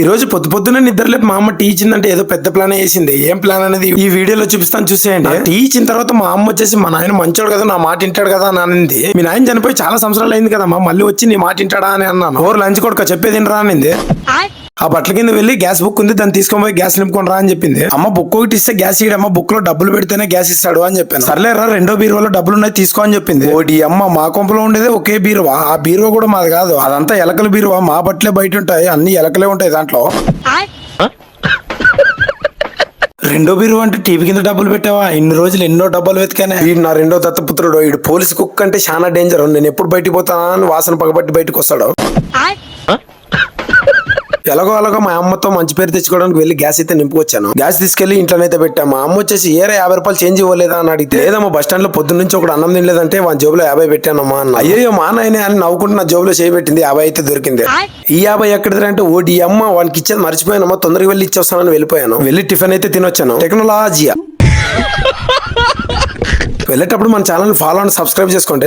ఈ రోజు పొద్దున్నే నిద్రలేపు మా అమ్మ టీ ఇచ్చిందంటే ఏదో పెద్ద ప్లాన్ వేసింది. ఏం ప్లాన్ అనేది ఈ వీడియోలో చూపిస్తాను చూసేయండి. టీ ఇచ్చిన తర్వాత మా అమ్మ వచ్చేసి మా నాయన మంచోడు కదా, నా మాట వింటాడు కదా అని అనింది. మీ నాయన చనిపోయి చాలా సంవత్సరాలు అయింది కదా, మళ్ళీ వచ్చి నీ మాట వింటాడా అని అన్నాను. ఓరు లంచ్ కొడుక చెప్పేది రా అనింది. ఆ బట్టల కింద వెళ్ళి గ్యాస్ బుక్ ఉంది, దాన్ని తీసుకొని పోయి గ్యాస్ నింపుకొని రా అని చెప్పింది. అమ్మ బుక్ ఒకటి ఇస్తే గ్యాస్ ఇయ్యడమ్మ, బుక్ లో డబ్బులు పెడితేనే గ్యాస్ ఇస్తాడు అని చెప్పాను. సర్లేరా రెండో బీరువాలో డబ్బులు ఉన్నాయి తీసుకో అని చెప్పింది. ఓడి అమ్మ, మా కొంపలో ఉండేది ఒకే బీరువా. ఆ బీరువా కూడా మాది కాదు, అదంతా ఎలకల బీరువా. మా బట్టలే బయట ఉంటాయి, అన్ని ఎలకలే ఉంటాయి దాంట్లో. రెండో బీరువా అంటే టీవీ కింద డబ్బులు పెట్టావా? ఇన్ని రోజులు ఎన్నో డబ్బులు వెతికానే. వీడు నా రెండో దత్తపుత్రుడు. వీడు పోలీసు కుక్క అంటే చాలా డేంజర్. నేను ఎప్పుడు బయటికి పోతానా అని వాసన పగబట్టి బయటకు వస్తాడు. ఎలాగో మా అమ్మతో మంచి పేరు తెచ్చుకోవడానికి వెళ్ళి గ్యాస్ అయితే నింపుకొచ్చాను. గ్యాస్ తీసుకెళ్లి ఇంట్లోనైతే పెట్టాము. మా అమ్మ వచ్చేసి 50 రూపాయలు చేంజ్ ఇవ్వలేదా అని అడిగితే, లేదమ్మా బస్ స్టాండ్ లో పొద్దున్న నుంచి ఒకటి అన్నం తినలేదంటే వాని జోబులో 50 పెట్టానమ్మా అన్న. అయ్యో మా నాయనే అని నవ్వుకుంటూ నా జోబులో చేయబెట్టింది. 50 అయితే దొరికింది. ఈ 50 ఎక్కడిది అంటే, ఓడి అమ్మ వానికి ఇచ్చేది మర్చిపోయానమ్మా, తొందరగా వెళ్ళి ఇచ్చేస్తానని వెళ్ళిపోయాను. వెళ్ళి టిఫిన్ అయితే తినొచ్చాను. టెక్నాలజీ వెళ్ళేటప్పుడు మన ఛానల్ ఫాలో అండ్ సబ్స్క్రైబ్ చేసుకోండి.